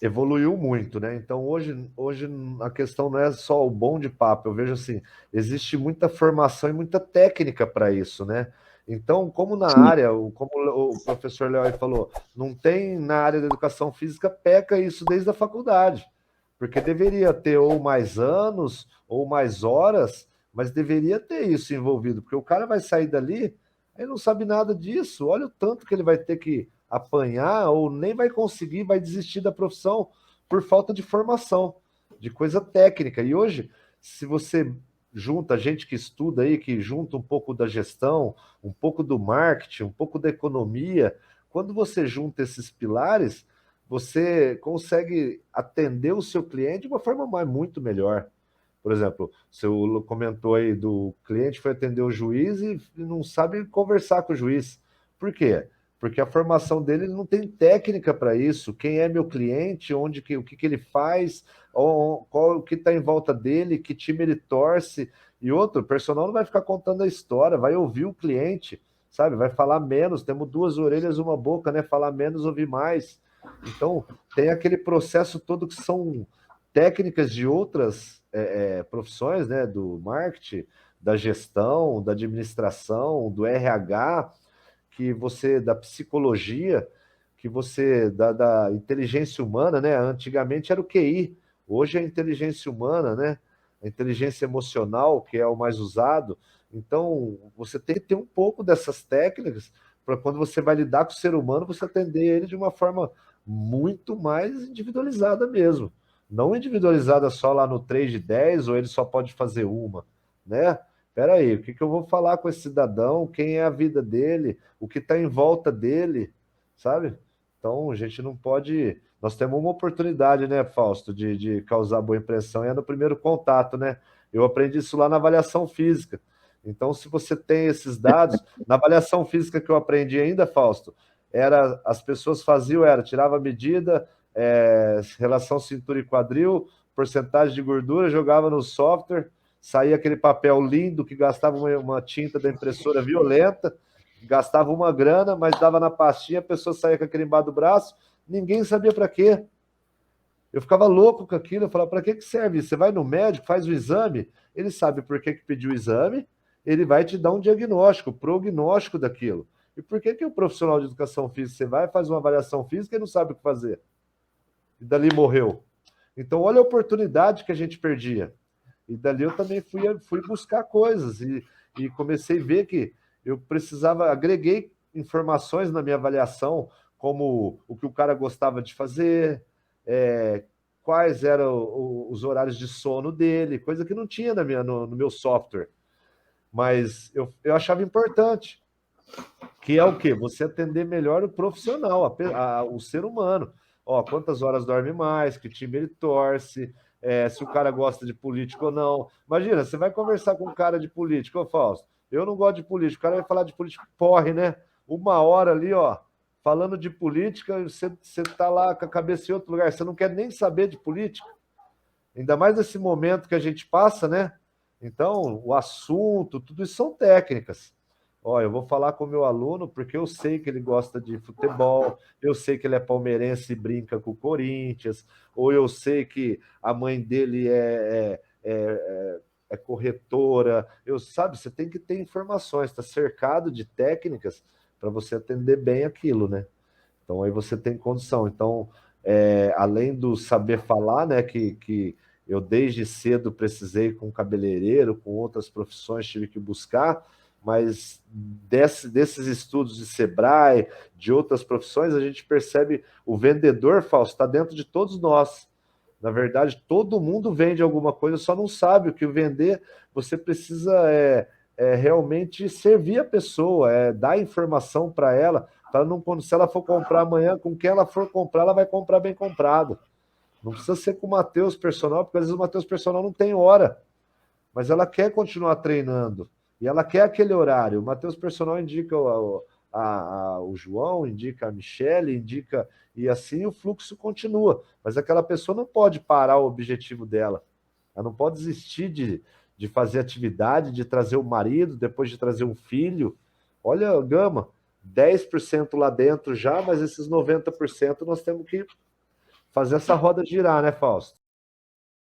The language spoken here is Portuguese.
evoluiu muito, né? Então hoje a questão não é só o bom de papo, eu vejo assim, existe muita formação e muita técnica para isso, né? Então, como na Sim, área, como o professor Léo aí falou, não tem na área da educação física, peca isso desde a faculdade, porque deveria ter ou mais anos ou mais horas, mas deveria ter isso envolvido, porque o cara vai sair dali, aí não sabe nada disso, olha o tanto que ele vai ter que apanhar ou nem vai conseguir, vai desistir da profissão por falta de formação, de coisa técnica. E hoje, se você junta gente que estuda aí, que junta um pouco da gestão, um pouco do marketing, um pouco da economia, quando você junta esses pilares, você consegue atender o seu cliente de uma forma muito melhor. Por exemplo, você comentou aí do cliente foi atender o juiz e não sabe conversar com o juiz. Por quê? Porque a formação dele não tem técnica para isso. Quem é meu cliente, o que ele faz, qual o que está em volta dele, que time ele torce. E outro, o personal não vai ficar contando a história, vai ouvir o cliente, sabe? Vai falar menos. Temos duas orelhas, uma boca, né? Falar menos, ouvir mais. Então, tem aquele processo todo que são técnicas de outras profissões, né, do marketing, da gestão, da administração, do RH, que você, da psicologia, que você, da inteligência humana, né? Antigamente era o QI, hoje é a inteligência humana, né? A inteligência emocional, que é o mais usado. Então, você tem que ter um pouco dessas técnicas para quando você vai lidar com o ser humano, você atender ele de uma forma muito mais individualizada mesmo. Não individualizada só lá no 3 de 10 ou ele só pode fazer uma, né? Espera aí, o que que eu vou falar com esse cidadão? Quem é a vida dele? O que está em volta dele, sabe? Então, a gente não pode. Nós temos uma oportunidade, né, Fausto, de causar boa impressão, e é no primeiro contato, né? Eu aprendi isso lá na avaliação física. Então, se você tem esses dados, na avaliação física que eu aprendi ainda, Fausto, era as pessoas faziam, tirava a medida, relação cintura e quadril, porcentagem de gordura, jogava no software, saía aquele papel lindo que gastava uma tinta da impressora violenta, gastava uma grana, mas dava na pastinha, a pessoa saía com aquele embaixo do braço, ninguém sabia para quê. Eu ficava louco com aquilo, eu falava, para que serve isso? Você vai no médico, faz o exame, ele sabe por que pediu o exame, ele vai te dar um diagnóstico, prognóstico daquilo. E por que o profissional de educação física, você vai, faz uma avaliação física e não sabe o que fazer? E dali morreu. Então, olha a oportunidade que a gente perdia. E dali eu também fui buscar coisas e comecei a ver que eu precisava, agreguei informações na minha avaliação, como o que o cara gostava de fazer, é, quais eram os horários de sono dele, coisa que não tinha no meu software. Mas eu achava importante, que é o quê? Você atender melhor o profissional, o ser humano. Ó, quantas horas dorme mais, que time ele torce, se o cara gosta de político ou não. Imagina, você vai conversar com um cara de político, ô Fausto, eu não gosto de político, o cara vai falar de político, porre, né? Uma hora ali, ó, falando de política, você tá lá com a cabeça em outro lugar, você não quer nem saber de política. Ainda mais nesse momento que a gente passa, né? Então, o assunto, tudo isso são técnicas. Ó, eu vou falar com o meu aluno porque eu sei que ele gosta de futebol, eu sei que ele é palmeirense e brinca com o Corinthians, ou eu sei que a mãe dele é corretora. Eu sabe, você tem que ter informações, está cercado de técnicas para você atender bem aquilo, né? Então aí você tem condição. Então, além do saber falar, né, que eu desde cedo precisei com cabeleireiro, com outras profissões tive que buscar, mas desses estudos de Sebrae, de outras profissões, a gente percebe o vendedor, Fausto, está dentro de todos nós. Na verdade, todo mundo vende alguma coisa, só não sabe o que vender. Você precisa realmente servir a pessoa, dar informação para ela, não, se ela for comprar amanhã, com quem ela for comprar, ela vai comprar bem comprado. Não precisa ser com o Matheus Personal, porque às vezes o Matheus Personal não tem hora, mas ela quer continuar treinando e ela quer aquele horário. O Matheus Personal indica o João, indica a Michelle, indica, e assim o fluxo continua. Mas aquela pessoa não pode parar o objetivo dela. Ela não pode desistir de fazer atividade, de trazer o marido, depois de trazer um filho. Olha a gama, 10% lá dentro já, mas esses 90% nós temos que fazer essa roda girar, né, Fausto?